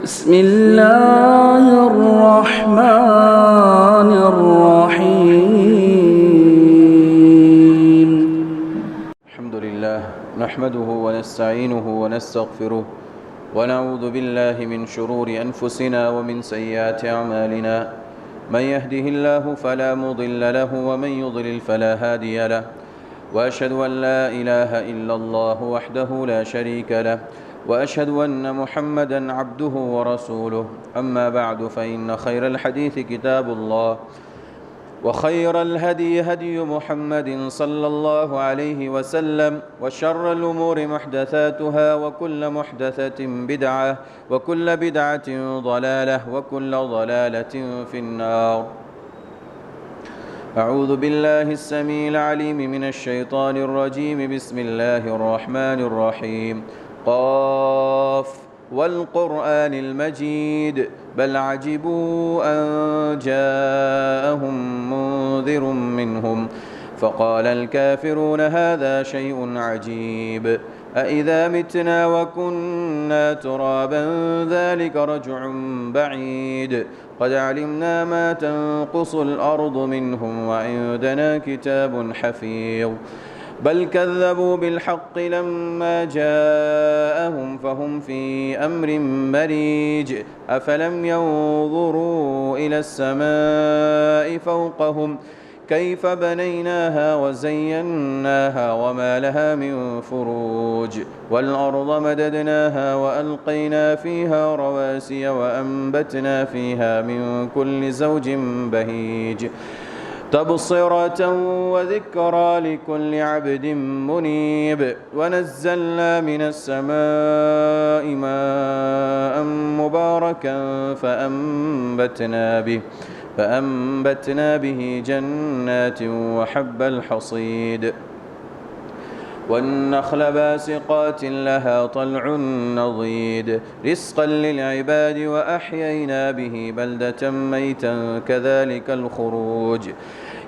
بسم الله الرحمن الرحيم. الحمد لله نحمده ونستعينه ونستغفره ونعوذ بالله من شرور أنفسنا ومن سيئات أعمالنا. من يهده الله فلا مضل له ومن يضلل فلا هادي له، وأشهد أن لا إله إلا الله وحده لا شريك له، وأشهد أن محمدًا عبده ورسوله. أما بعد فإن خير الحديث كتاب الله، وخير الهدي هدي محمد صلى الله عليه وسلم، وشر الأمور محدثاتها، وكل محدثة بدعة، وكل بدعة ضلالة، وكل ضلالة في النار. أعوذ بالله السميع العليم من الشيطان الرجيم. بسم الله الرحمن الرحيم. قاف والقرآن المجيد بل عجبوا أن جاءهم منذر منهم فقال الكافرون هذا شيء عجيب. أإذا متنا وكنا ترابا ذلك رجع بعيد. قد علمنا ما تنقص الأرض منهم وعندنا كتاب حفيظ. بل كذبوا بالحق لما جاءهم فهم في أمر مريج. أفلم ينظروا إلى السماء فوقهم كيف بنيناها وزيناها وما لها من فروج. والأرض مددناها وألقينا فيها رواسي وأنبتنا فيها من كل زوج بهيج، تبصرة وذكرى لكل عبد منيب. ونزلنا من السماء ماء مباركا فأنبتنا به جنات وحب الحصيد، والنخل باسقات لها طلع نضيد، رزقا للعباد. وأحيينا به بلدة ميتا كذلك الخروج.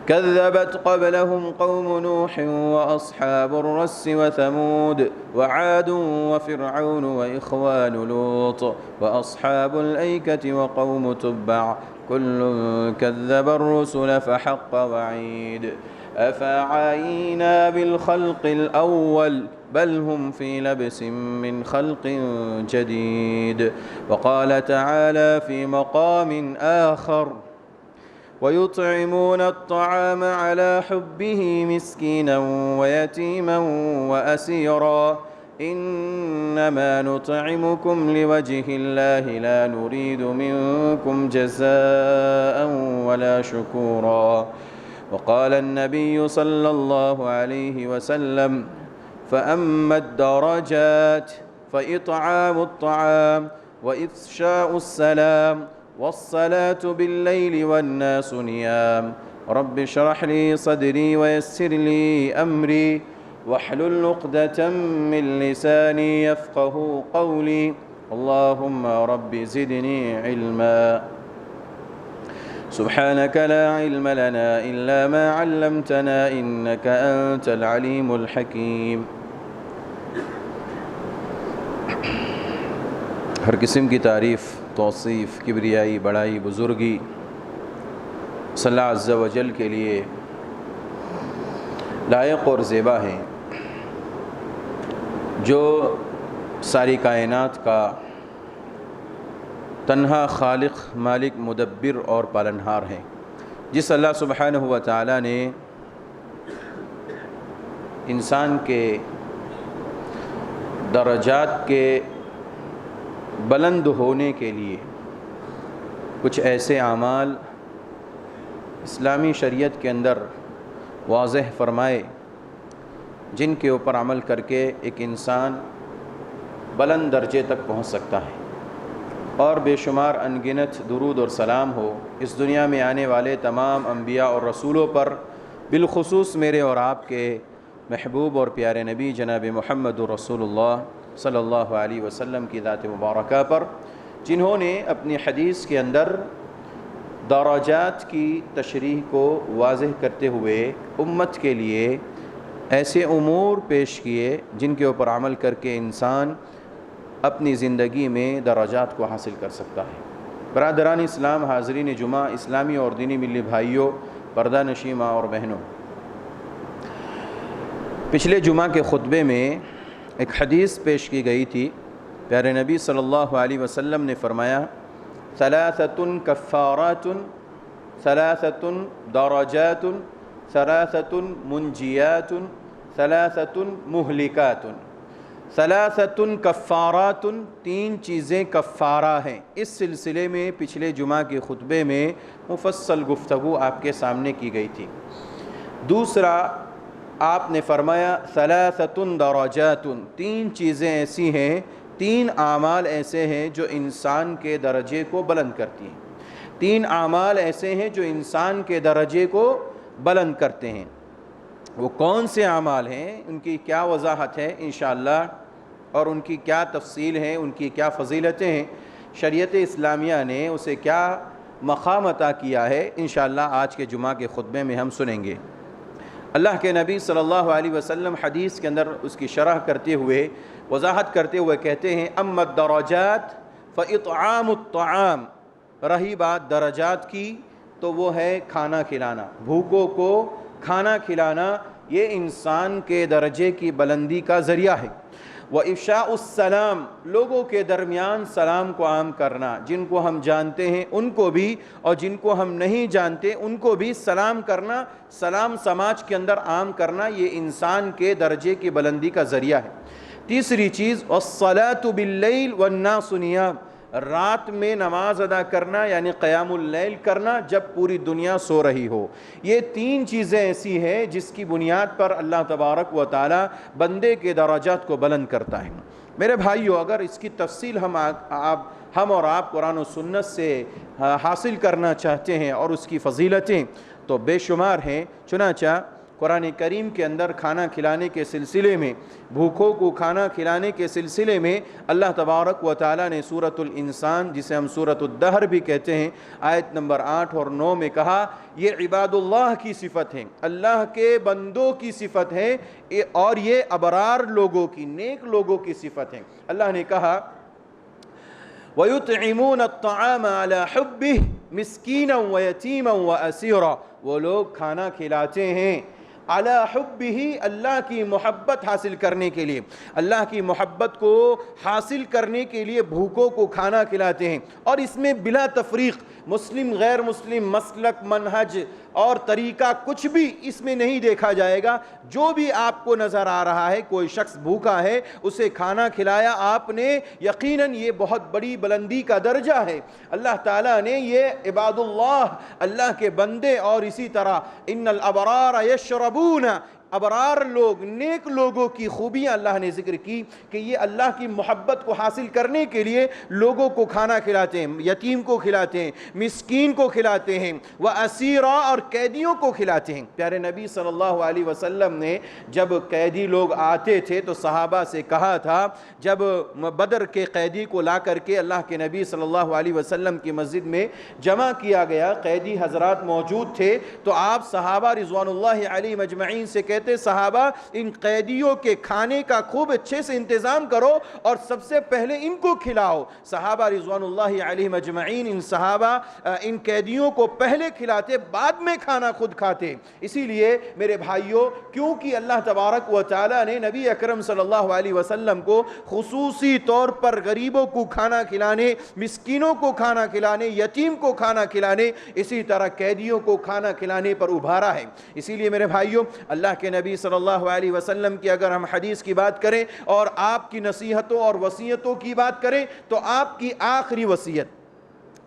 كذبت قبلهم قوم نوح وأصحاب الرس وثمود وعاد وفرعون وإخوان لوط وأصحاب الأيكة وقوم تبع، كل كذب الرسل فحق وعيد. أفعينا بالخلق الأول بل هم في لبس من خلق جديد. وقال تعالى في مقام آخر: ويطعمون الطعام على حبه مسكينا ويتيما وأسيرا، إنما نطعمكم لوجه الله لا نريد منكم جزاء ولا شكورا. وقال النبي صلى الله عليه وسلم: فأما الدرجات فإطعام الطعام وإفشاء السلام والصلاة بالليل والناس نيام. رب اشرح لي صدري ويسر لي أمري واحلل عقدة من لساني يفقه قولي. اللهم رب زدني علما. سبحانك لا علم لنا إلا ما علمتنا إنك أنت العليم الحكيم. ہر قسم کی تعریف، توصیف، کبریائی، بڑائی، بزرگی صلی اللہ عز و جل کے لیے لائق اور زیبا ہیں، جو ساری کائنات کا تنہا خالق، مالک، مدبر اور پالنہار ہیں. جس اللہ سبحانہ و تعالیٰ نے انسان کے درجات کے بلند ہونے کے لیے کچھ ایسے اعمال اسلامی شریعت کے اندر واضح فرمائے جن کے اوپر عمل کر کے ایک انسان بلند درجے تک پہنچ سکتا ہے. اور بے شمار انگنت درود اور سلام ہو اس دنیا میں آنے والے تمام انبیاء اور رسولوں پر، بالخصوص میرے اور آپ کے محبوب اور پیارے نبی جناب محمد رسول اللہ صلی اللہ علیہ وسلم کی ذات مبارکہ پر، جنہوں نے اپنی حدیث کے اندر درجات کی تشریح کو واضح کرتے ہوئے امت کے لیے ایسے امور پیش کیے جن کے اوپر عمل کر کے انسان اپنی زندگی میں درجات کو حاصل کر سکتا ہے۔ برادران اسلام، حاضرین جمعہ، اسلامی اور دینی ملی بھائیوں، پردہ نشین ماں اور بہنوں، پچھلے جمعہ کے خطبے میں ایک حدیث پیش کی گئی تھی۔ پیارے نبی صلی اللہ علیہ وسلم نے فرمایا، ثلاثۃ کفارات، ثلاثۃ درجات، ثلاثۃ منجیات، ثلاثۃ مہلکات۔ ثلاثۃ کفارات، تین چیزیں کفارہ ہیں۔ اس سلسلے میں پچھلے جمعہ کے خطبے میں مفصل گفتگو آپ کے سامنے کی گئی تھی۔ دوسرا آپ نے فرمایا ثلاثۃ درجات، تین چیزیں ایسی ہیں، تین اعمال ایسے ہیں جو انسان کے درجے کو بلند کرتی ہیں۔ تین اعمال ایسے ہیں جو انسان کے درجے کو بلند کرتے ہیں۔ وہ کون سے اعمال ہیں، ان کی کیا وضاحت ہے انشاءاللہ، اور ان کی کیا تفصیل ہے، ان کی کیا فضیلتیں ہیں، شریعت اسلامیہ نے اسے کیا مقام عطا کیا ہے، انشاءاللہ آج کے جمعہ کے خطبے میں ہم سنیں گے۔ اللہ کے نبی صلی اللہ علیہ وسلم حدیث کے اندر اس کی شرح کرتے ہوئے، وضاحت کرتے ہوئے کہتے ہیں، اما الدرجات فاطعام الطعام، رہی بات درجات کی تو وہ ہے کھانا کھلانا، بھوکوں کو کھانا کھلانا، یہ انسان کے درجے کی بلندی کا ذریعہ ہے۔ وَإِفْشَاءُ السَّلَامِ، لوگوں کے درمیان سلام کو عام کرنا، جن کو ہم جانتے ہیں ان کو بھی اور جن کو ہم نہیں جانتے ان کو بھی سلام کرنا، سلام سماج کے اندر عام کرنا، یہ انسان کے درجے کی بلندی کا ذریعہ ہے۔ تیسری چیز وَالصَّلَاةُ بِاللَّيْلِ وَالنَّاسُ نِيَامٌ، رات میں نماز ادا کرنا یعنی قیام اللیل کرنا جب پوری دنیا سو رہی ہو۔ یہ تین چیزیں ایسی ہیں جس کی بنیاد پر اللہ تبارک و تعالی بندے کے درجات کو بلند کرتا ہے۔ میرے بھائیو، اگر اس کی تفصیل ہم اور آپ قرآن و سنت سے حاصل کرنا چاہتے ہیں اور اس کی فضیلتیں تو بے شمار ہیں۔ چنانچہ قرآن کریم کے اندر کھانا کھلانے کے سلسلے میں، بھوکوں کو کھانا کھلانے کے سلسلے میں اللہ تبارک و تعالیٰ نے سورۃ الانسان، جسے ہم سورۃ الدہر بھی کہتے ہیں، آیت نمبر 8 اور 9 میں کہا، یہ عباد اللہ کی صفت ہے، اللہ کے بندوں کی صفت ہے، اور یہ ابرار لوگوں کی، نیک لوگوں کی صفت ہے۔ اللہ نے کہا وَيُطْعِمُونَ الطَّعَامَ عَلَى حُبِّهِ مِسْكِينًا وَيَتِيمًا وَأَسِيرًا، وہ لوگ کھانا کھلاتے ہیں علی حبہ، اللہ کی محبت حاصل کرنے کے لیے، اللہ کی محبت کو حاصل کرنے کے لیے بھوکوں کو کھانا کھلاتے ہیں، اور اس میں بلا تفریق مسلم غیر مسلم، مسلک منہج اور طریقہ کچھ بھی اس میں نہیں دیکھا جائے گا۔ جو بھی آپ کو نظر آ رہا ہے کوئی شخص بھوکا ہے، اسے کھانا کھلایا آپ نے، یقیناً یہ بہت بڑی بلندی کا درجہ ہے۔ اللہ تعالیٰ نے یہ عباد اللہ کے بندے، اور اسی طرح ان الابرار یشربون، ابرار لوگ، نیک لوگوں کی خوبیاں اللہ نے ذکر کی کہ یہ اللہ کی محبت کو حاصل کرنے کے لیے لوگوں کو کھانا کھلاتے ہیں، یتیم کو کھلاتے ہیں، مسکین کو کھلاتے ہیں، وَأَسِيرًا، اور قیدیوں کو کھلاتے ہیں۔ پیارے نبی صلی اللہ علیہ وسلم نے جب قیدی لوگ آتے تھے تو صحابہ سے کہا تھا، جب بدر کے قیدی کو لا کر کے اللہ کے نبی صلی اللہ علیہ وسلم کی مسجد میں جمع کیا گیا، قیدی حضرات موجود تھے، تو آپ صحابہ رضوان اللہ علیہ مجمعین سے کہتے، صحابہ ان قیدیوں کے کھانے کا خوب اچھے سے انتظام کرو اور سب سے پہلے ان کو کھلاؤ۔ صحابہ رضوان اللہ علیہ مجمعین ان قیدیوں کو پہلے کھلاتے، بعد میں کھانا خود کھاتے۔ اسی لیے میرے بھائیوں، کیونکہ اللہ تبارک و تعالی نے نبی اکرم صلی اللہ علیہ وسلم کو خصوصی طور پر غریبوں کو کھانا کھلانے، مسکینوں کو کھانا کھلانے، یتیم کو کھانا کھلانے، اسی طرح قیدیوں کو کھانا کھلانے پر ابھارا ہے۔ اسی لیے میرے بھائیوں، اللہ کے نبی صلی اللہ علیہ وسلم کی اگر ہم حدیث کی بات کریں اور آپ کی نصیحتوں اور وصیتوں کی بات کریں تو آپ کی آخری وصیت،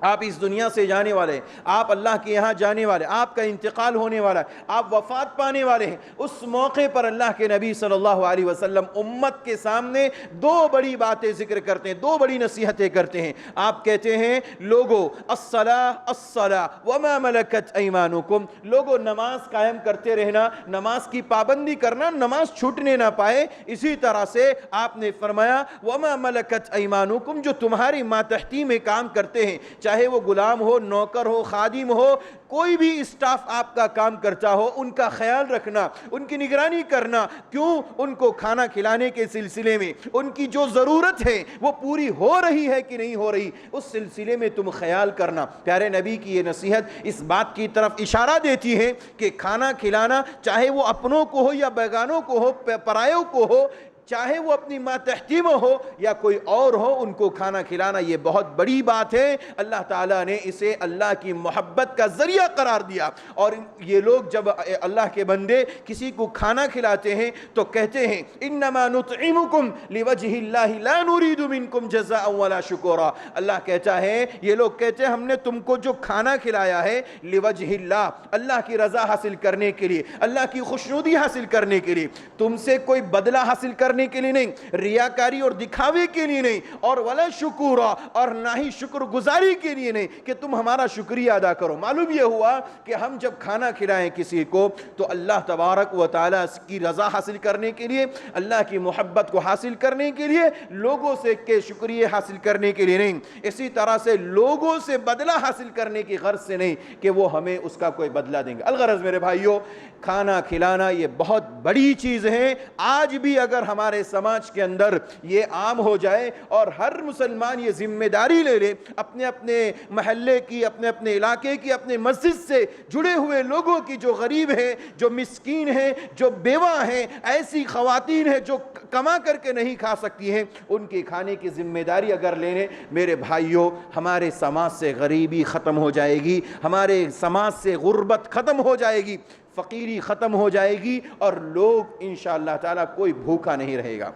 آپ اس دنیا سے جانے والے ہیں، آپ اللہ کے یہاں جانے والے، آپ کا انتقال ہونے والا ہے، آپ وفات پانے والے ہیں، اس موقع پر اللہ کے نبی صلی اللہ علیہ وسلم امت کے سامنے دو بڑی باتیں ذکر کرتے ہیں، دو بڑی نصیحتیں کرتے ہیں۔ آپ کہتے ہیں، لوگو الصلاة وما ملکت ایمانکم، لوگو نماز قائم کرتے رہنا، نماز کی پابندی کرنا، نماز چھوٹنے نہ پائے۔ اسی طرح سے آپ نے فرمایا وما ملکت ایمانکم، جو تمہاری ماتحتی میں کام کرتے ہیں، چاہے وہ غلام ہو، نوکر ہو، خادم ہو، کوئی بھی اسٹاف آپ کا کام کرتا ہو، ان کا خیال رکھنا، ان کی نگرانی کرنا. کیوں؟ ان کو کھانا کھلانے کے سلسلے میں ان کی جو ضرورت ہے وہ پوری ہو رہی ہے کہ نہیں ہو رہی، اس سلسلے میں تم خیال کرنا. پیارے نبی کی یہ نصیحت اس بات کی طرف اشارہ دیتی ہے کہ کھانا کھلانا چاہے وہ اپنوں کو ہو یا بیگانوں کو ہو، پرایوں کو ہو، چاہے وہ اپنی ماتحتی میں ہو یا کوئی اور ہو، ان کو کھانا کھلانا یہ بہت بڑی بات ہے. اللہ تعالیٰ نے اسے اللہ کی محبت کا ذریعہ قرار دیا. اور یہ لوگ جب اللہ کے بندے کسی کو کھانا کھلاتے ہیں تو کہتے ہیں انما نطعمکم لوجہ اللہ لا نرید منکم جزاء ولا شکورا. اللہ کہتا ہے، یہ لوگ کہتے ہیں ہم نے تم کو جو کھانا کھلایا ہے لوجہ اللہ، اللہ کی رضا حاصل کرنے کے لیے، اللہ کی خوشنودی حاصل کرنے کے لیے، تم سے کوئی بدلہ حاصل کرنے کے لیے نہیں، ریاکاری اور دکھاوے کے لیے نہیں، اور ولا شکورا، اور نہ ہی شکر گزاری کے لیے نہیں کہ تم ہمارا شکریہ ادا کرو. معلوم یہ ہوا کہ ہم جب کھانا کھلائیں کسی کو تو اللہ تبارک و تعالیٰ کی رضا حاصل کرنے کے لیے، اللہ کی محبت کو حاصل کرنے کے لیے، لوگوں سے کے شکریہ حاصل کرنے کے لیے نہیں. اسی طرح سے لوگوں سے بدلہ حاصل کرنے کی غرض سے نہیں کہ وہ ہمیں اس کا کوئی بدلہ دیں گے. الغرض میرے بھائیوں، کھانا کھلانا یہ بہت بڑی چیز ہے. آج بھی اگر ہمارے سماج کے اندر یہ عام ہو جائے اور ہر مسلمان یہ ذمہ داری لے لے، اپنے اپنے محلے کی، اپنے اپنے علاقے کی، اپنے مسجد سے جڑے ہوئے لوگوں کی، جو غریب ہیں، جو مسکین ہیں، جو بیوہ ہیں، ایسی خواتین ہیں جو کما کر کے نہیں کھا سکتی ہیں، ان کی کھانے کی ذمہ داری اگر لینے، میرے بھائیوں، ہمارے سماج سے غریبی ختم ہو جائے گی، ہمارے سماج سے غربت ختم ہو جائے گی، فقیری ختم ہو جائے گی، اور لوگ انشاءاللہ تعالیٰ کوئی بھوکا نہیں رہے گا.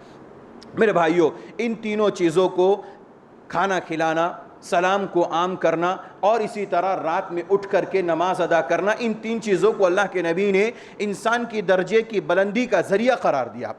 میرے بھائیوں، ان تینوں چیزوں کو، کھانا کھلانا، سلام کو عام کرنا، اور اسی طرح رات میں اٹھ کر کے نماز ادا کرنا، ان تین چیزوں کو اللہ کے نبی نے انسان کی درجے کی بلندی کا ذریعہ قرار دیا.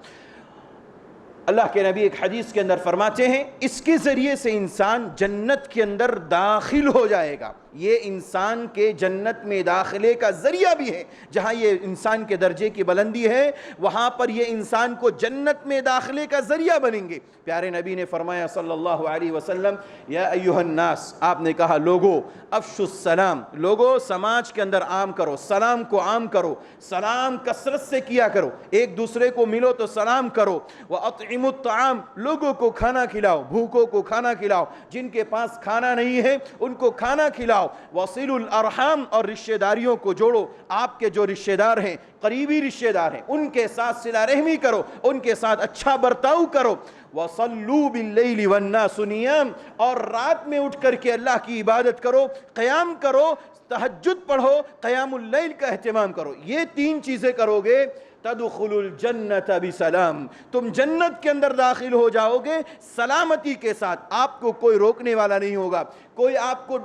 اللہ کے نبی ایک حدیث کے اندر فرماتے ہیں اس کے ذریعے سے انسان جنت کے اندر داخل ہو جائے گا. یہ انسان کے جنت میں داخلے کا ذریعہ بھی ہے. جہاں یہ انسان کے درجے کی بلندی ہے، وہاں پر یہ انسان کو جنت میں داخلے کا ذریعہ بنیں گے. پیارے نبی نے فرمایا صلی اللہ علیہ وسلم، یا ایھا الناس، آپ نے کہا لوگو، افشوا السلام، لوگو سماج کے اندر عام کرو، سلام کو عام کرو، سلام کثرت سے کیا کرو، ایک دوسرے کو ملو تو سلام کرو. وَأَطْعِمُوا الطَّعَامَ، لوگوں کو کھانا کھلاؤ، بھوکوں کو کھانا کھلاؤ، جن کے پاس کھانا نہیں ہے ان کو کھانا کھلاؤ. وَصِلُوا الْأَرْحَامَ، اور رشتہ داریوں کو جوڑو. آپ کے جو رشتہ دار ہیں، قریبی رشتہ دار ہیں، ان کے ساتھ صلہ رحمی کرو، ان کے ساتھ اچھا برتاؤ کرو. وَصَلُّوا بِاللَّيْلِ وَالنَّاسُ نِيَامٌ، اور رات میں اٹھ کر کے اللہ کی عبادت کرو، قیام کرو، تہجد پڑھو، قیام اللیل کا اہتمام کرو. یہ تین چیزیں کرو گے تدخلوا الجنت بسلام، تم جنت کے اندر داخل ہو جاؤ گے سلامتی کے ساتھ. آپ کو کوئی روکنے والا نہیں ہوگا، کوئی آپ کو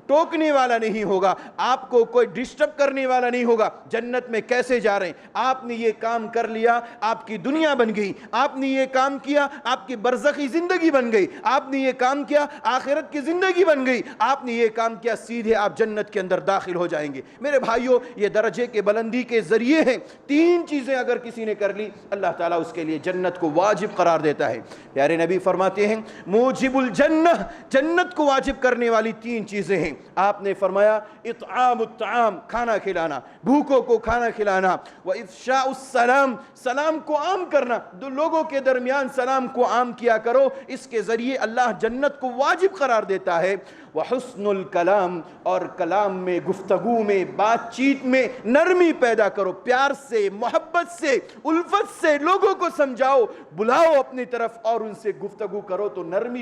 ٹوکنے والا نہیں ہوگا، آپ کو کوئی ڈسٹرب کرنے والا نہیں ہوگا. جنت میں کیسے جا رہے ہیں؟ آپ نے یہ کام کر لیا، آپ کی دنیا بن گئی. آپ نے یہ کام کیا، آپ کی برزخی زندگی بن گئی. آپ نے یہ کام کیا، آخرت کی زندگی بن گئی. آپ نے یہ کام کیا، سیدھے آپ جنت کے اندر داخل ہو جائیں گے. میرے بھائیوں، یہ درجے کے بلندی کے ذریعے ہیں. تین چیزیں اگر کسی نے کر لی، اللہ تعالیٰ اس کے لیے جنت کو واجب قرار دیتا ہے. پیارے نبی فرماتے ہیں موجب الجنہ، جنت کو واجب کرنے والی تین چیزیں ہیں. آپ نے فرمایا اطعام الطعام، کھانا کھلانا، بھوکوں کو کھانا کھلانا. وافشاء السلام، سلام کو عام کرنا، دو لوگوں کے درمیان سلام کو عام کیا کرو. اس کے ذریعے اللہ جنت کو واجب قرار دیتا ہے. وحسن الکلام، اور کلام میں، گفتگو میں، بات چیت میں نرمی پیدا کرو. پیار سے، محبت سے، الفت سے لوگوں کو سمجھاؤ، بلاؤ اپنی طرف اور ان سے گفتگو کرو تو نرم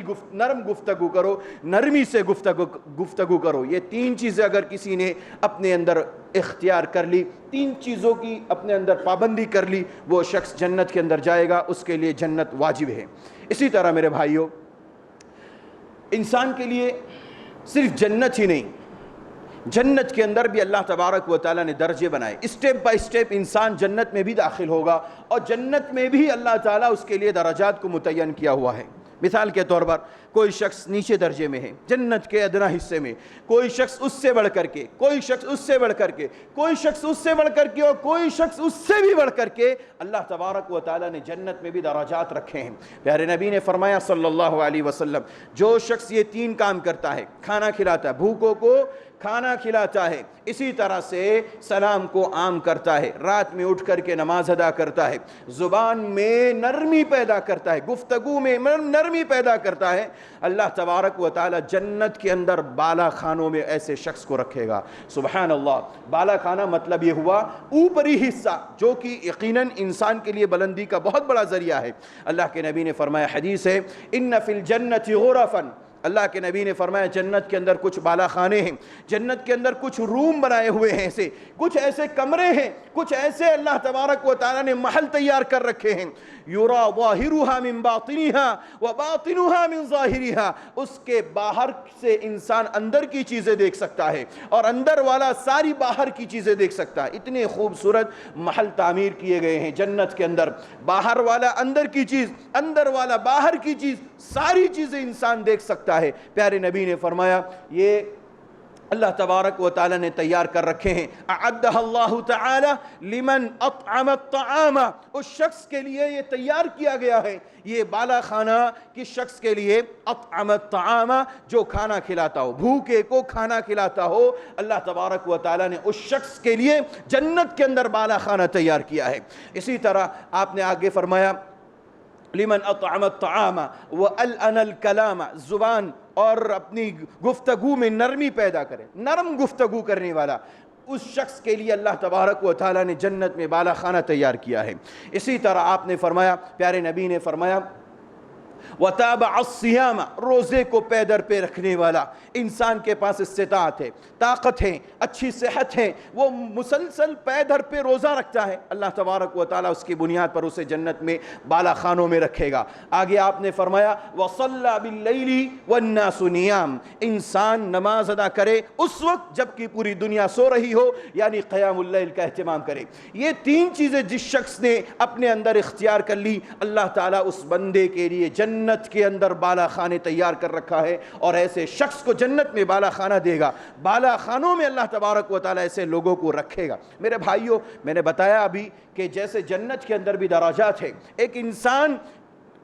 گفتگو کرو، نرمی سے گفتگو کرو. یہ تین چیزیں اگر کسی نے اپنے اندر اختیار کر لی، تین چیزوں کی اپنے اندر پابندی کر لی، وہ شخص جنت کے اندر جائے گا، اس کے لیے جنت واجب ہے. اسی طرح میرے بھائیوں، انسان کے لیے صرف جنت ہی نہیں، جنت کے اندر بھی اللہ تبارک و تعالیٰ نے درجے بنائے. اسٹیپ بائی اسٹیپ انسان جنت میں بھی داخل ہوگا، اور جنت میں بھی اللہ تعالیٰ اس کے لیے درجات کو متعین کیا ہوا ہے. مثال کے طور پر کوئی شخص نیچے درجے میں ہے جنت کے ادنا حصے میں، کوئی شخص اس سے بڑھ کر کے، کوئی شخص اس سے بڑھ کر کے، کوئی شخص اس سے بڑھ کر کے، اور کوئی شخص اس سے بھی بڑھ کر کے اللہ تبارک و تعالیٰ نے جنت میں بھی درجات رکھے ہیں۔ پیارے نبی نے فرمایا صلی اللہ علیہ وسلم، جو شخص یہ 3 کام کرتا ہے، کھانا کھلاتا ہے، بھوکوں کو کھانا کھلاتا ہے، اسی طرح سے سلام کو عام کرتا ہے، رات میں اٹھ کر کے نماز ادا کرتا ہے، زبان میں نرمی پیدا کرتا ہے، گفتگو میں نرمی پیدا کرتا ہے، اللہ تبارک و تعالی جنت کے اندر بالا خانوں میں ایسے شخص کو رکھے گا۔ سبحان اللہ۔ بالا خانہ مطلب یہ ہوا اوپری حصہ، جو کہ یقیناً انسان کے لیے بلندی کا بہت بڑا ذریعہ ہے۔ اللہ کے نبی نے فرمایا، حدیث ہے، ان فی الجنت غرفا، اللہ کے نبی نے فرمایا جنت کے اندر کچھ بالا خانے ہیں، جنت کے اندر کچھ روم بنائے ہوئے ہیں، کچھ ایسے کمرے ہیں، کچھ ایسے اللہ تبارک و تعالیٰ نے محل تیار کر رکھے ہیں، یرا ظاہرها من باطنها وباطنها من ظاہرها، اس کے باہر سے انسان اندر کی چیزیں دیکھ سکتا ہے اور اندر والا ساری باہر کی چیزیں دیکھ سکتا ہے۔ اتنے خوبصورت محل تعمیر کیے گئے ہیں جنت کے اندر، باہر والا اندر کی چیز، اندر والا باہر کی چیز، ساری چیزیں انسان دیکھ سکتا ہے۔ پیارے نبی نے فرمایا یہ اللہ تبارک و تعالی نے تیار کر رکھے ہیں، اعدہ اللہ تعالی لمن اطعم الطعام، اس شخص کے لیے یہ تیار کیا گیا ہے، یہ بالا خانہ کس شخص کے لیے؟ اطعم الطعام، جو کھانا کھلاتا ہو، بھوکے کو کھانا کھلاتا ہو، اللہ تبارک و تعالی نے اس شخص کے لیے جنت کے اندر بالا خانہ تیار کیا ہے۔ اسی طرح آپ نے آگے فرمایا لمن اطعم الطعام والأن الکلام، زبان اور اپنی گفتگو میں نرمی پیدا کرے، نرم گفتگو کرنے والا، اس شخص کے لیے اللہ تبارک و تعالیٰ نے جنت میں بالا خانہ تیار کیا ہے۔ اسی طرح آپ نے فرمایا، پیارے نبی نے فرمایا وَتَابَعَ الصِّيَامَ، روزے کو پے در پہ رکھنے والا، انسان کے پاس استطاعت ہے، طاقت ہے، اچھی صحت ہے، وہ مسلسل پے در پہ روزہ رکھتا ہے، اللہ تبارک و تعالیٰ اس کی بنیاد پر اسے جنت میں بالا خانوں میں رکھے گا۔ آگے آپ نے فرمایا وَصَلَّى بِاللَّيْلِ وَالنَّاسُ نِيَامٌ، انسان نماز ادا کرے اس وقت جب کہ پوری دنیا سو رہی ہو، یعنی قیام اللیل کا اہتمام کرے۔ یہ 3 چیزیں جس شخص نے اپنے اندر اختیار کر لی، اللہ تعالیٰ اس بندے کے لیے جنت کے اندر بالا خانے تیار کر رکھا ہے، اور ایسے شخص کو جنت میں بالا خانہ دے گا، بالا خانوں میں اللہ تبارک و تعالیٰ ایسے لوگوں کو رکھے گا۔ میرے بھائیوں، میں نے بتایا ابھی کہ جیسے جنت کے اندر بھی درجات ہے، ایک انسان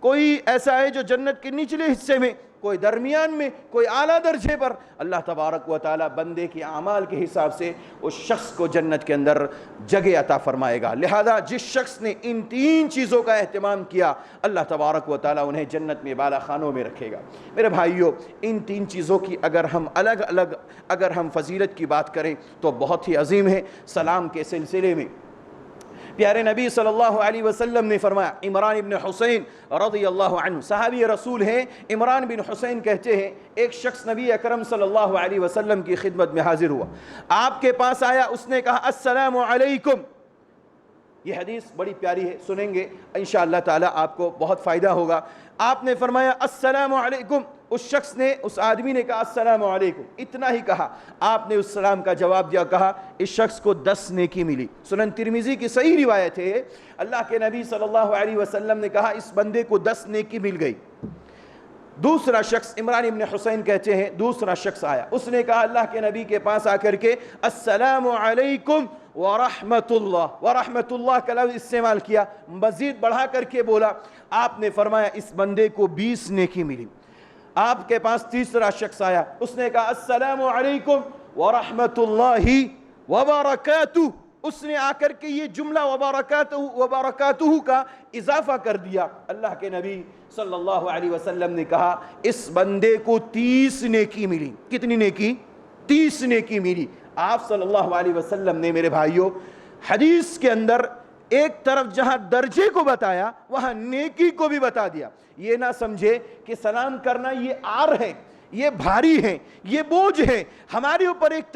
کوئی ایسا ہے جو جنت کے نچلے حصے میں، کوئی درمیان میں، کوئی اعلیٰ درجے پر، اللہ تبارک و تعالیٰ بندے کے اعمال کے حساب سے اس شخص کو جنت کے اندر جگہ عطا فرمائے گا۔ لہذا جس شخص نے ان 3 چیزوں کا اہتمام کیا، اللہ تبارک و تعالیٰ انہیں جنت میں بالا خانوں میں رکھے گا۔ میرے بھائیوں، ان 3 چیزوں کی اگر ہم فضیلت کی بات کریں تو بہت ہی عظیم ہے۔ سلام کے سلسلے میں پیارے نبی صلی اللہ علیہ وسلم نے فرمایا، عمران بن حسین رضی اللہ عنہ صحابی رسول ہیں، عمران بن حسین کہتے ہیں ایک شخص نبی اکرم صلی اللہ علیہ وسلم کی خدمت میں حاضر ہوا، آپ کے پاس آیا، اس نے کہا السلام علیکم۔ یہ حدیث بڑی پیاری ہے، سنیں گے انشاءاللہ تعالی آپ کو بہت فائدہ ہوگا۔ آپ نے فرمایا السلام علیکم، اس شخص نے، اس آدمی نے کہا السلام علیکم، اتنا ہی کہا، آپ نے اس سلام کا جواب دیا، کہا اس شخص کو 10 نیکی ملی۔ سنن ترمذی کی صحیح روایت ہے، اللہ کے نبی صلی اللہ علیہ وسلم نے کہا اس بندے کو 10 نیکی مل گئی۔ دوسرا شخص، عمران بن حسین کہتے ہیں دوسرا شخص آیا، اس نے کہا اللہ کے نبی کے پاس آ کر کے السلام علیکم ورحمت اللہ، ورحمت اللہ کا لفظ استعمال کیا، مزید بڑھا کر کے بولا، آپ نے فرمایا اس بندے کو 20 نیکی ملی۔ آپ کے پاس تیسرا شخص آیا، اس نے کہا السلام علیکم ورحمت اللہ وبرکاتہ، اس نے آ کر کے یہ جملہ وبرکاتہ کا اضافہ کر دیا۔ اللہ کے نبی صلی اللہ علیہ وسلم نے کہا اس بندے کو 30 نیکی ملی۔ کتنی نیکی؟ 30 نیکی ملی۔ آپ صلی اللہ علیہ وسلم نے میرے بھائیوں حدیث کے اندر ایک طرف جہاں درجے کو بتایا وہاں نیکی کو بھی بتا دیا۔ یہ نہ سمجھے کہ سلام کرنا یہ آر ہے، یہ بھاری ہیں، یہ بوجھ ہے ہمارے اوپر، ایک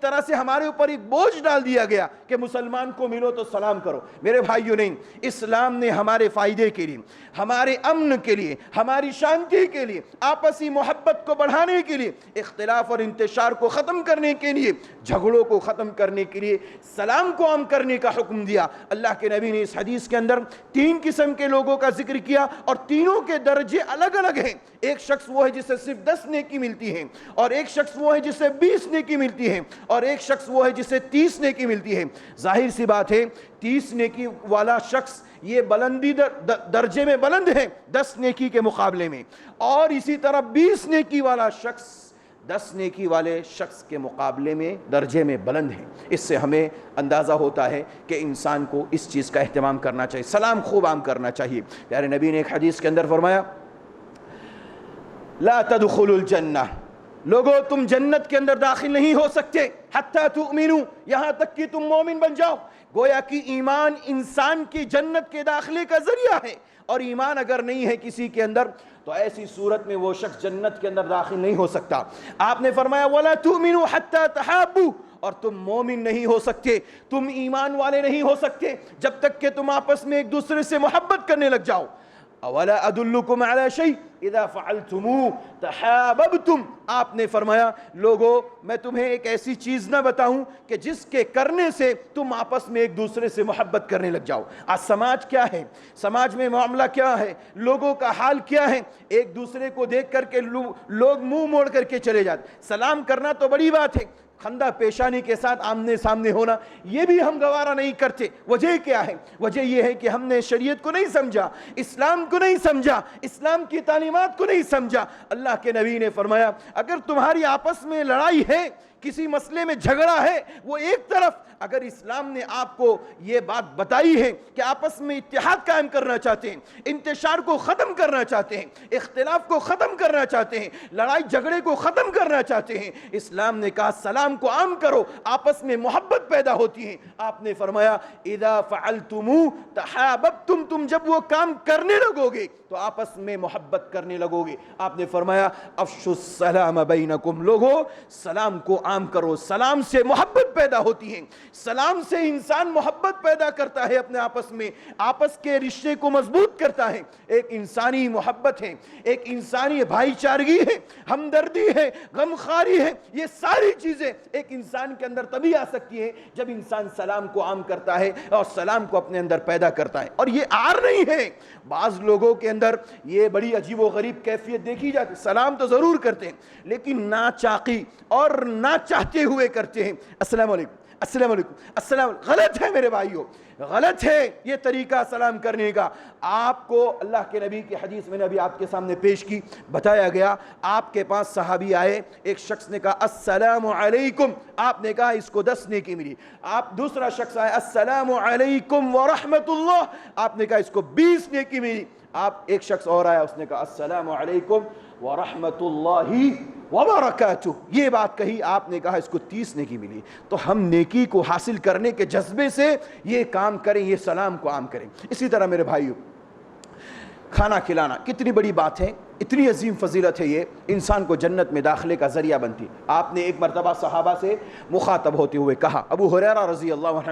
طرح سے ہمارے اوپر ایک بوجھ ڈال دیا گیا کہ مسلمان کو ملو تو سلام کرو۔ میرے بھائیوں، نہیں، اسلام نے ہمارے فائدے کے لیے، ہمارے امن کے لیے، ہماری شانتی کے لیے، آپسی محبت کو بڑھانے کے لیے، اختلاف اور انتشار کو ختم کرنے کے لیے، جھگڑوں کو ختم کرنے کے لیے سلام کو عام کرنے کا حکم دیا۔ اللہ کے نبی نے اس حدیث کے اندر 3 قسم کے لوگوں کا ذکر کیا اور تینوں کے درجے الگ الگ ہیں۔ ایک شخص وہ ہے جسے صرف 10 نیکی ملتی ہے، اور ایک شخص وہ ہے جسے 20 نیکی ملتی ہے، اور ایک شخص وہ ہے جسے 30 نیکی ملتی ہے۔ ظاہر سی بات ہے 30 نیکی والا شخص یہ بلندی درجے میں بلند ہے 10 نیکی کے مقابلے میں، اور اسی طرح 20 نیکی والا شخص 10 نیکی والے شخص کے مقابلے میں درجے میں بلند ہے۔ اس سے ہمیں اندازہ ہوتا ہے کہ انسان کو اس چیز کا اہتمام کرنا چاہیے، سلام خوب عام کرنا چاہیے۔ پیارے نبی نے ایک حدیث کے اندر فرمایا، لا تدخلوا الجنہ، لوگو تم جنت کے اندر داخل نہیں ہو سکتے حتی تؤمنوا، یہاں تک کہ تم مومن بن جاؤ۔ گویا کہ ایمان انسان کی جنت کے داخلے کا ذریعہ ہے، اور ایمان اگر نہیں ہے کسی کے اندر تو ایسی صورت میں وہ شخص جنت کے اندر داخل نہیں ہو سکتا۔ آپ نے فرمایا وَلَا تُؤْمِنُوا حَتَّى تَحَابُّوا، اور تم مومن نہیں ہو سکتے، تم ایمان والے نہیں ہو سکتے جب تک کہ تم آپس میں ایک دوسرے سے محبت کرنے لگ جاؤ۔ اولا ادلکم علی شیء اذا فعلتموه تحاببتم، آپ نے فرمایا لوگو میں تمہیں ایک ایسی چیز نہ بتاؤں کہ جس کے کرنے سے تم آپس میں ایک دوسرے سے محبت کرنے لگ جاؤ۔ آج سماج کیا ہے، سماج میں معاملہ کیا ہے، لوگوں کا حال کیا ہے، ایک دوسرے کو دیکھ کر کے لوگ منہ موڑ کر کے چلے جاتے۔ سلام کرنا تو بڑی بات ہے، خندہ پیشانی کے ساتھ آمنے سامنے ہونا یہ بھی ہم گوارا نہیں کرتے۔ وجہ کیا ہے؟ وجہ یہ ہے کہ ہم نے شریعت کو نہیں سمجھا، اسلام کو نہیں سمجھا، اسلام کی تعلیمات کو نہیں سمجھا۔ اللہ کے نبی نے فرمایا اگر تمہاری آپس میں لڑائی ہے، کسی مسئلے میں جھگڑا ہے، وہ ایک طرف، اگر اسلام نے آپ کو یہ بات بتائی ہے کہ آپس میں اتحاد قائم کرنا چاہتے ہیں، انتشار کو ختم کرنا چاہتے ہیں، اختلاف کو ختم کرنا چاہتے ہیں، لڑائی جھگڑے کو ختم کرنا چاہتے ہیں، اسلام نے کہا سلام کو عام کرو، آپس میں محبت پیدا ہوتی ہے۔ آپ نے فرمایا اذا فعلتموه تحاببتم، تم جب وہ کام کرنے لگو گے تو آپس میں محبت کرنے لگو گے۔ آپ نے فرمایا افشوا السلام بینکم، لوگو سلام کو عام کرو، سلام سے محبت پیدا ہوتی ہے، سلام سے انسان محبت پیدا کرتا ہے اپنے آپس میں، آپس کے رشتے کو مضبوط کرتا ہے۔ ایک انسانی محبت ہے، ایک انسانی بھائی چارگی ہے، ہمدردی ہے، غمخواری ہے، یہ ساری چیزیں ایک انسان کے اندر تبھی آ سکتی ہیں جب انسان سلام کو عام کرتا ہے اور سلام کو اپنے اندر پیدا کرتا ہے۔ اور یہ عار نہیں ہے، بعض لوگوں کے اندر یہ بڑی عجیب و غریب کیفیت دیکھی جاتی، سلام تو ضرور کرتے ہیں لیکن ناچاقی اور نہ چاہتے ہوئے کرتے ہیں۔ السلام علیکم، السلام علیکم، السلام علیکم۔ غلط ہے میرے بھائیوں، غلط ہے یہ طریقہ سلام کرنے کا۔ آپ کو اللہ کے نبی کی حدیث میں نے ابھی آپ کے سامنے پیش کی، بتایا گیا آپ کے پاس صحابی آئے، ایک شخص نے کہا السلام علیکم، آپ نے کہا اس کو 10 نیکی ملی۔ آپ دوسرا شخص آئے السلام علیکم ورحمت اللہ، آپ نے کہا اس کو 20 نیکی ملی۔ آپ ایک شخص اور آیا، اس نے کہا السلام علیکم ورحمت اللہ وبرکاتہ، یہ بات کہی، آپ نے کہا اس کو 30 نیکی ملی۔ تو ہم نیکی کو حاصل کرنے کے جذبے سے یہ کام کریں، یہ سلام کو عام کریں۔ اسی طرح میرے بھائیوں، کھانا کھلانا کتنی بڑی بات ہے، اتنی عظیم فضیلت ہے، یہ انسان کو جنت میں داخلے کا ذریعہ بنتی۔ آپ نے ایک مرتبہ صحابہ سے مخاطب ہوتے ہوئے کہا، ابو ہریرہ رضی اللہ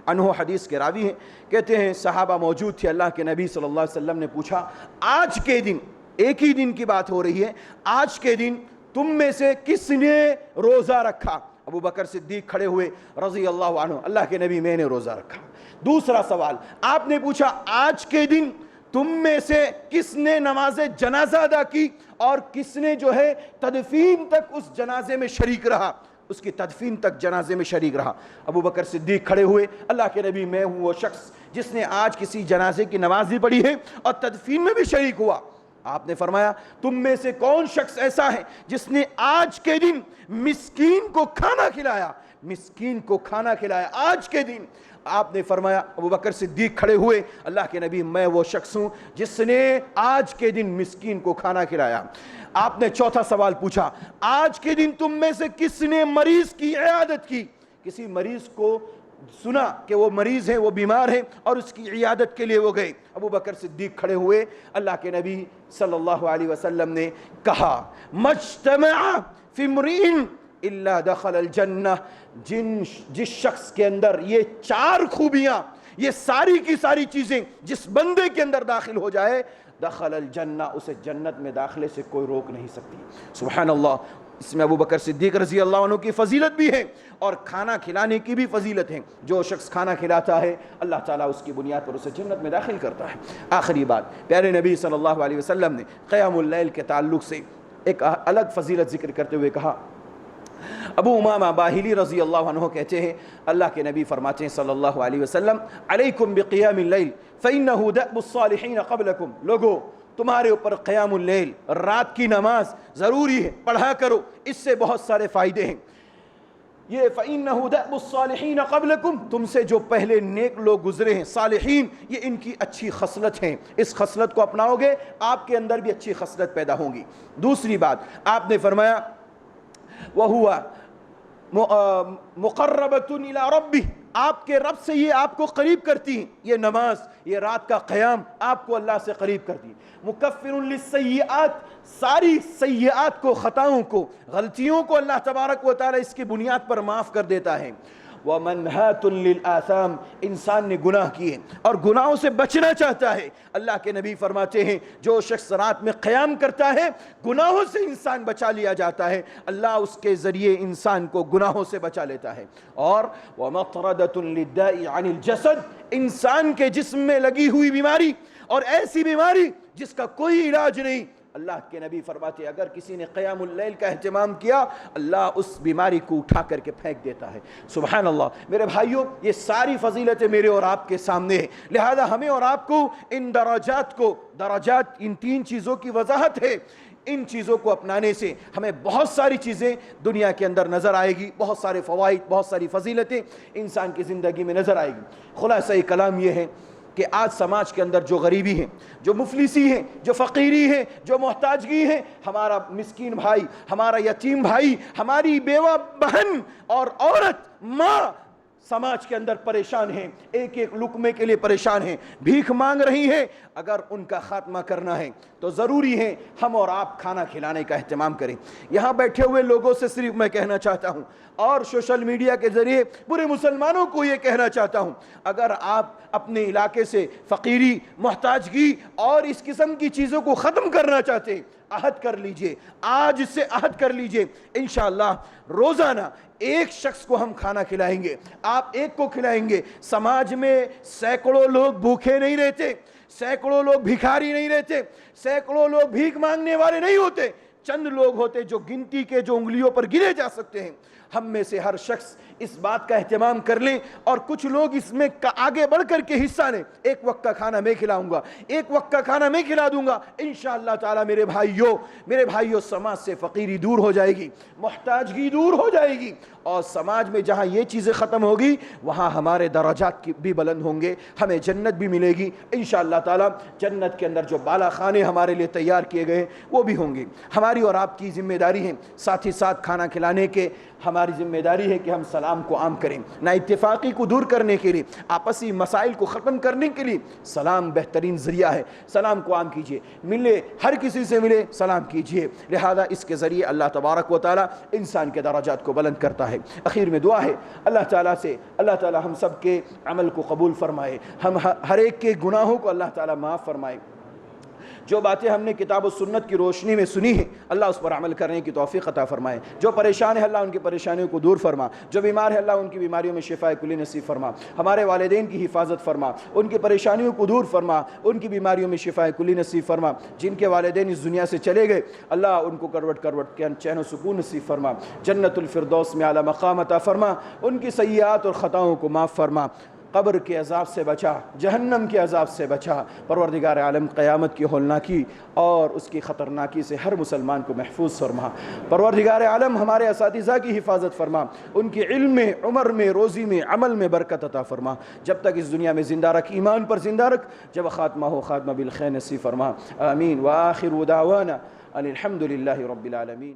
عنہ حدیث کے راوی ہیں، کہتے ہیں صحابہ موجود تھے، اللہ کے نبی صلی اللہ علیہ وسلم نے پوچھا آج کے دن، ایک ہی دن کی بات ہو رہی ہے، آج کے دن تم میں سے کس نے روزہ رکھا؟ ابو بکر صدیق کھڑے ہوئے رضی اللہ عنہ، اللہ کے نبی میں نے روزہ رکھا۔ دوسرا سوال آپ نے پوچھا آج کے دن تم میں سے کس نے نماز جنازہ ادا کی اور کس نے جو ہے تدفین تک اس جنازے میں شریک رہا، اس کی تدفین تک جنازے میں شریک رہا؟ ابو بکر صدیق کھڑے ہوئے، اللہ کے نبی میں ہوں وہ شخص جس نے آج کسی جنازے کی نماز بھی پڑھی ہے اور تدفین میں بھی شریک ہوا۔ آپ نے فرمایا تم میں سے کون شخص ایسا ہے جس نے آج کے دن مسکین کو کھانا کھلایا، مسکین کو کھانا کھلایا آج کے دن؟ آپ نے فرمایا، ابو بکر صدیق کھڑے ہوئے، اللہ کے نبی میں وہ شخص ہوں جس نے آج کے دن مسکین کو کھانا کھلایا۔ آپ نے چوتھا سوال پوچھا آج کے دن تم میں سے کس نے مریض کی عیادت کی؟ کسی مریض کو سنا کہ وہ مریض ہیں، وہ بیمار ہیں، اور اس کی عیادت کے لیے وہ گئے۔ ابو بکر صدیق کھڑے ہوئے، اللہ کے نبی صلی اللہ علیہ وسلم نے کہا مجتمع فی امرئ الا دخل الجنہ، جس شخص کے اندر یہ 4 خوبیاں، یہ ساری کی ساری چیزیں جس بندے کے اندر داخل ہو جائے، دخل الجنہ، اسے جنت میں داخلے سے کوئی روک نہیں سکتی۔ سبحان اللہ، اس میں ابو بکر صدیق رضی اللہ عنہ کی فضیلت بھی ہے اور کھانا کھلانے کی بھی فضیلت ہے۔ جو شخص کھانا کھلاتا ہے اللہ تعالیٰ اس کی بنیاد پر اسے جنت میں داخل کرتا ہے۔ آخری بات، پیارے نبی صلی اللہ علیہ وسلم نے قیام اللیل کے تعلق سے ایک الگ فضیلت ذکر کرتے ہوئے کہا، ابو امامہ باہلی رضی اللہ عنہ کہتے ہیں اللہ کے نبی فرماتے ہیں صلی اللہ علیہ وسلم، علیکم بقیام اللیل فإنہ دأب الصالحین قبلکم، لوگو تمہارے اوپر قیام اللیل، رات کی نماز ضروری ہے، پڑھا کرو، اس سے بہت سارے فائدے ہیں۔ یہ فإنہ دأب الصالحین قبلکم، تم سے جو پہلے نیک لوگ گزرے ہیں، صالحین، یہ ان کی اچھی خصلت ہیں، اس خصلت کو اپناؤ گے آپ کے اندر بھی اچھی خصلت پیدا ہوں گی۔ دوسری بات آپ نے فرمایا وَهُوَ مُقَرَّبَةٌ إِلَىٰ رَبِّهِ، آپ کے رب سے یہ آپ کو قریب کرتی ہیں، یہ نماز، یہ رات کا قیام آپ کو اللہ سے قریب کرتی ہے۔ مُكَفِّرٌ لِلسَّيِّئَاتِ، ساری سیئات کو، خطاؤں کو، غلطیوں کو اللہ تبارک و تعالی اس کی بنیاد پر معاف کر دیتا ہے۔ وَمَنْهَاتٌ لِلْآثَامِ، انسان نے گناہ کیے اور گناہوں سے بچنا چاہتا ہے، اللہ کے نبی فرماتے ہیں جو شخص رات میں قیام کرتا ہے گناہوں سے انسان بچا لیا جاتا ہے، اللہ اس کے ذریعے انسان کو گناہوں سے بچا لیتا ہے۔ اور وَمَطْرَدَةٌ لِلدَّاءِ عَنِ الْجَسَدِ، انسان کے جسم میں لگی ہوئی بیماری اور ایسی بیماری جس کا کوئی علاج نہیں، اللہ کے نبی فرماتے ہیں اگر کسی نے قیام اللیل کا اہتمام کیا اللہ اس بیماری کو اٹھا کر کے پھینک دیتا ہے۔ سبحان اللہ، میرے بھائیوں، یہ ساری فضیلتیں میرے اور آپ کے سامنے ہیں، لہذا ہمیں اور آپ کو ان درجات ان 3 چیزوں کی وضاحت ہے، ان چیزوں کو اپنانے سے ہمیں بہت ساری چیزیں دنیا کے اندر نظر آئے گی، بہت سارے فوائد، بہت ساری فضیلتیں انسان کی زندگی میں نظر آئے گی۔ خلاصہ کلام یہ ہے کہ آج سماج کے اندر جو غریبی ہے، جو مفلسی ہے، جو فقیری ہے، جو محتاجگی ہے، ہمارا مسکین بھائی، ہمارا یتیم بھائی، ہماری بیوہ بہن اور عورت، ماں سماج کے اندر پریشان ہیں، ایک ایک لقمے کے لیے پریشان ہیں، بھیک مانگ رہی ہیں۔ اگر ان کا خاتمہ کرنا ہے تو ضروری ہے ہم اور آپ کھانا کھلانے کا اہتمام کریں۔ یہاں بیٹھے ہوئے لوگوں سے صرف میں کہنا چاہتا ہوں اور سوشل میڈیا کے ذریعے پورے مسلمانوں کو یہ کہنا چاہتا ہوں، اگر آپ اپنے علاقے سے فقیری، محتاجگی اور اس قسم کی چیزوں کو ختم کرنا چاہتے ہیں، عہد کر لیجئے، آج سے عہد کر لیجئے، انشاءاللہ روزانہ ایک شخص کو ہم کھانا کھلائیں گے، آپ ایک کو کھلائیں گے۔ سماج میں سینکڑوں لوگ بھوکے نہیں رہتے، سینکڑوں لوگ بھکاری نہیں رہتے، سینکڑوں لوگ بھیک مانگنے والے نہیں ہوتے، چند لوگ ہوتے جو گنتی کے جو انگلیوں پر گنے جا سکتے ہیں۔ ہم میں سے ہر شخص اس بات کا اہتمام کر لیں اور کچھ لوگ اس میں آگے بڑھ کر کے حصہ لیں۔ ایک وقت کا کھانا میں کھلاؤں گا، ایک وقت کا کھانا میں کھلا دوں گا، انشاءاللہ تعالی میرے بھائیوں سماج سے فقیری دور ہو جائے گی، محتاجگی دور ہو جائے گی، اور سماج میں جہاں یہ چیزیں ختم ہوگی وہاں ہمارے درجات بھی بلند ہوں گے، ہمیں جنت بھی ملے گی انشاءاللہ تعالی۔ جنت کے اندر جو بالا خانے ہمارے لیے تیار کیے گئے وہ بھی ہوں گے۔ ہماری اور آپ کی ذمہ داری ہے، ساتھ ہی ساتھ کھانا کھلانے کے ہماری ذمہ داری ہے کہ ہم سلام کو عام کریں، نا اتفاقی کو دور کرنے کے لیے، آپسی مسائل کو ختم کرنے کے لیے سلام بہترین ذریعہ ہے۔ سلام کو عام کیجئے، ملے، ہر کسی سے ملے سلام کیجئے، لہذا اس کے ذریعے اللہ تبارک و تعالی انسان کے درجات کو بلند کرتا ہے۔ اخیر میں دعا ہے اللہ تعالیٰ سے، اللہ تعالیٰ ہم سب کے عمل کو قبول فرمائے، ہم ہر ایک کے گناہوں کو اللہ تعالیٰ معاف فرمائے۔ جو باتیں ہم نے کتاب و سنت کی روشنی میں سنی ہیں اللہ اس پر عمل کرنے کی توفیق عطا فرمائے۔ جو پریشان ہے اللہ ان کی پریشانیوں کو دور فرما، جو بیمار ہے اللہ ان کی بیماریوں میں شفا کلی نصیب فرما، ہمارے والدین کی حفاظت فرما، ان کی پریشانیوں کو دور فرما، ان کی بیماریوں میں شفا کلی نصیب فرما۔ جن کے والدین اس دنیا سے چلے گئے اللہ ان کو کروٹ کے چین و سکون نصیب فرما، جنت الفردوس میں اعلیٰ مقام عطا فرما، ان کی سیئات اور خطاؤں کو معاف فرما، قبر کے عذاب سے بچا، جہنم کے عذاب سے بچا، پروردگار عالم قیامت کی ہولناکی اور اس کی خطرناکی سے ہر مسلمان کو محفوظ فرما۔ پروردگار عالم ہمارے اساتذہ کی حفاظت فرما، ان کی علم میں، عمر میں، روزی میں، عمل میں برکت عطا فرما، جب تک اس دنیا میں زندہ رکھ، ایمان پر زندہ رکھ، جب خاتمہ ہو خاتمہ بالخیر نصیب فرما۔ آمین۔ وآخر دعوانا ان الحمد للہ رب العالمین۔